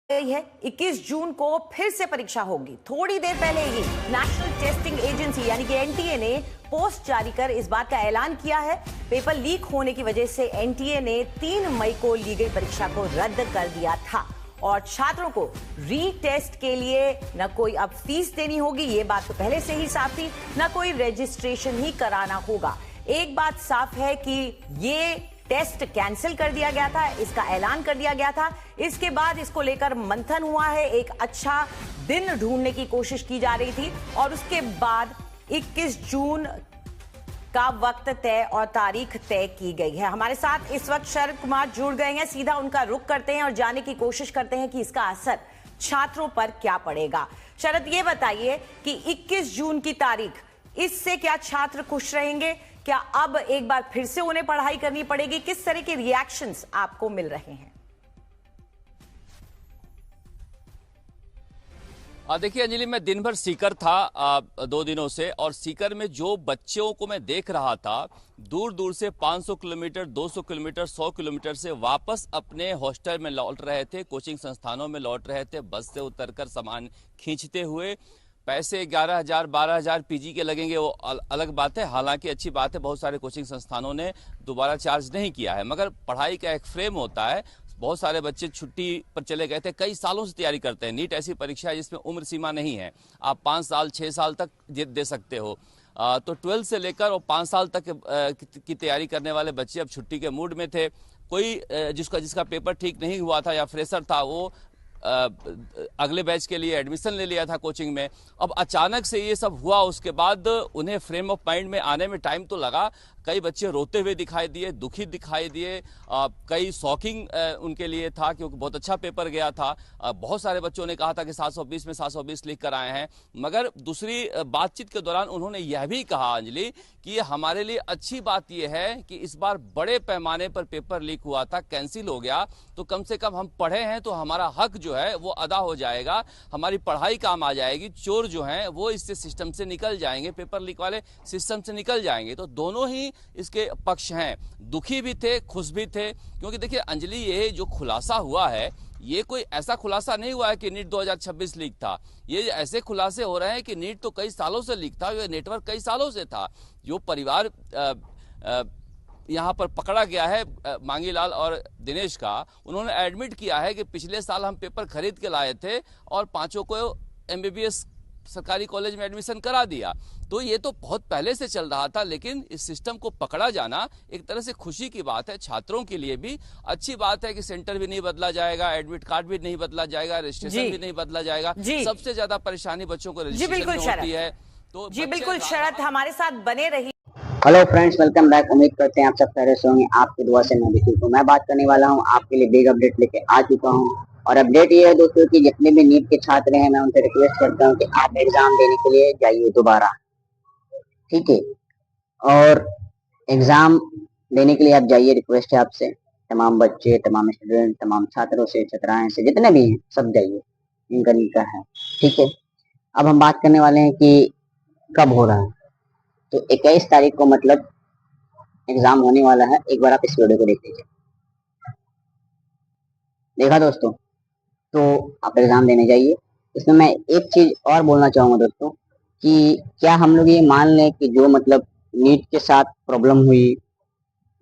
गई है। 21 जून को फिर से परीक्षा होगी। थोड़ी देर पहले ही नेशनल टेस्टिंग एजेंसी यानी कि एनटीए ने पोस्ट जारी कर इस बात का ऐलान किया है। पेपर लीक होने की वजह से एनटीए ने 3 मई को ली गई परीक्षा को रद्द कर दिया था और छात्रों को रीटेस्ट के लिए न कोई अब फीस देनी होगी, ये बात तो पहले से ही साफ थी, न कोई रजिस्ट्रेशन ही कराना होगा। एक बात साफ है कि ये टेस्ट कैंसिल कर दिया गया था, इसका ऐलान कर दिया गया था। इसके बाद इसको लेकर मंथन हुआ है, एक अच्छा दिन ढूंढने की कोशिश की जा रही थी और उसके बाद 21 जून का वक्त तय और तारीख तय की गई है। हमारे साथ इस वक्त शरद कुमार जुड़ गए हैं, सीधा उनका रुख करते हैं और जानने की कोशिश करते हैं कि इसका असर छात्रों पर क्या पड़ेगा। शरद, ये बताइए कि 21 जून की तारीख, इससे क्या छात्र खुश रहेंगे? क्या अब एक बार फिर से उन्हें पढ़ाई करनी पड़ेगी? किस तरह के रिएक्शंस आपको मिल रहे हैं? देखिए अंजलि, मैं दिन भर सीकर था 2 दिनों से, और सीकर में जो बच्चों को मैं देख रहा था, दूर दूर से 500 किलोमीटर, 200 किलोमीटर, 100 किलोमीटर से वापस अपने हॉस्टल में लौट रहे थे, कोचिंग संस्थानों में लौट रहे थे, बस से उतरकर सामान खींचते हुए। पैसे 11,000 12,000 पीजी के लगेंगे, वो अलग बात है। हालांकि अच्छी बात है, बहुत सारे कोचिंग संस्थानों ने दोबारा चार्ज नहीं किया है, मगर पढ़ाई का एक फ्रेम होता है। बहुत सारे बच्चे छुट्टी पर चले गए थे, कई सालों से तैयारी करते हैं। नीट ऐसी परीक्षा है जिसमें उम्र सीमा नहीं है, आप 5 साल 6 साल तक दे सकते हो। तो 12 से लेकर और 5 साल तक की तैयारी करने वाले बच्चे अब छुट्टी के मूड में थे। कोई जिसका पेपर ठीक नहीं हुआ था या फ्रेशर था, वो अगले बैच के लिए एडमिशन ले लिया था कोचिंग में। अब अचानक से ये सब हुआ, उसके बाद उन्हें फ्रेम ऑफ माइंड में आने में टाइम तो लगा। कई बच्चे रोते हुए दिखाई दिए, दुखी दिखाई दिए, कई शॉकिंग उनके लिए था क्योंकि बहुत अच्छा पेपर गया था। बहुत सारे बच्चों ने कहा था कि 720 में 720 लिख कर आए हैं। मगर दूसरी बातचीत के दौरान उन्होंने यह भी कहा अंजलि कि हमारे लिए अच्छी बात यह है कि इस बार बड़े पैमाने पर पेपर लीक हुआ था, कैंसिल हो गया, तो कम से कम हम पढ़े हैं तो हमारा हक जो है वो अदा हो जाएगा, हमारी पढ़ाई काम आ जाएगी। चोर जो हैं वो इससे सिस्टम से निकल जाएंगे, पेपर लीक वाले सिस्टम से निकल जाएंगे। तो दोनों ही इसके पक्ष हैं, दुखी भी थे, खुश भी थे। क्योंकि देखिए अंजलि, ये जो खुलासा हुआ है, ये कोई ऐसा खुलासा नहीं हुआ है कि नीट 2026 लीक था। ये ऐसे खुलासे हो रहे हैं कि नीट तो कई सालों से लीक था, ये नेटवर्क कई सालों से था। जो परिवार यहाँ पर पकड़ा गया है, मांगीलाल और दिनेश का, उन्होंने एडमिट किया है कि पिछले साल हम पेपर खरीद के लाए थे और 5 को एमबीबीएस सरकारी कॉलेज में एडमिशन करा दिया। तो ये तो बहुत पहले से चल रहा था, लेकिन इस सिस्टम को पकड़ा जाना एक तरह से खुशी की बात है। छात्रों के लिए भी अच्छी बात है कि सेंटर भी नहीं बदला जाएगा, एडमिट कार्ड भी नहीं बदला जाएगा, रजिस्ट्रेशन भी नहीं बदला जाएगा। सबसे ज्यादा परेशानी बच्चों को रजिस्ट्रेशन में होती है। तो जी बिल्कुल शरद, हमारे साथ बने रही। Hello friends, welcome back. उम्मीद करते हैं आप सब खैरियत से होंगे। आपकी दुआ से मैं भी ठीक हूँ। मैं बात करने वाला हूँ आपके लिए बिग अपडेट लेके आ चुका हूँ। और अपडेट ये है दोस्तों कि जितने भी नीट के छात्र हैं, मैं उनसे रिक्वेस्ट करता हूँ कि आप एग्जाम देने के लिए जाइए दोबारा, ठीक है। और एग्जाम देने के लिए आप जाइए, रिक्वेस्ट है आपसे, तमाम बच्चे, तमाम स्टूडेंट, तमाम छात्रों से, छात्राएं से, जितने भी हैं सब जाइए, इनका नीट है, ठीक है। अब हम बात करने वाले हैं कि कब हो रहा है। तो 21 तारीख को मतलब एग्जाम होने वाला है। एक बार आप इस वीडियो को देख लीजिए। देखा दोस्तों? तो आप एग्जाम देने जाइए। इसमें मैं एक चीज और बोलना चाहूंगा दोस्तों कि क्या हम लोग ये मान लें कि जो मतलब नीट के साथ प्रॉब्लम हुई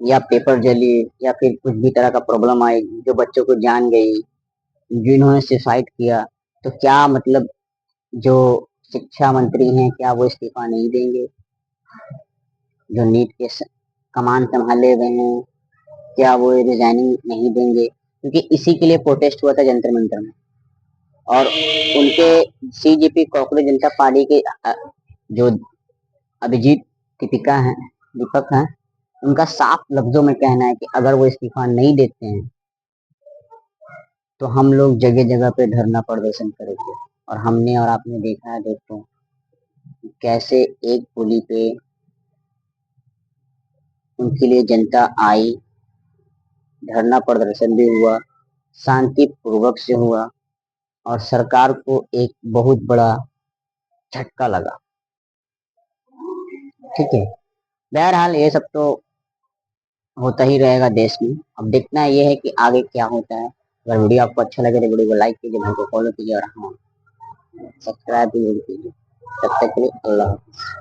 या पेपर जली या फिर कुछ भी तरह का प्रॉब्लम आई, जो बच्चों को जान गई, जिन्होंने सुसाइड किया, तो क्या मतलब जो शिक्षा मंत्री हैं क्या वो इस्तीफा नहीं देंगे? जो नीट के कमान संभाले हुए हैं क्या वो रिजाइनिंग नहीं देंगे? क्योंकि इसी के लिए प्रोटेस्ट हुआ था जंतर मंतर में। और उनके सीजेपी कॉकरोच जनता पार्टी के जो अभिजीत दीपक हैं, उनका साफ लफ्जों में कहना है कि अगर वो इस्तीफा नहीं देते हैं तो हम लोग जगह जगह पे धरना प्रदर्शन करेंगे। और हमने और आपने देखा है दोस्तों कैसे एक पुली पे उनके लिए जनता आई, धरना प्रदर्शन भी हुआ, शांतिपूर्वक से हुआ और सरकार को एक बहुत बड़ा झटका लगा, ठीक है। बहरहाल ये सब तो होता ही रहेगा देश में। अब देखना ये है कि आगे क्या होता है। अगर वीडियो आपको अच्छा लगे तो वीडियो को लाइक कीजिए, भाई को फॉलो कीजिए और हाँ सब्सक्राइब भी जरूर कीजिए। तब तक के लिए अल्लाह हाफ़िज़।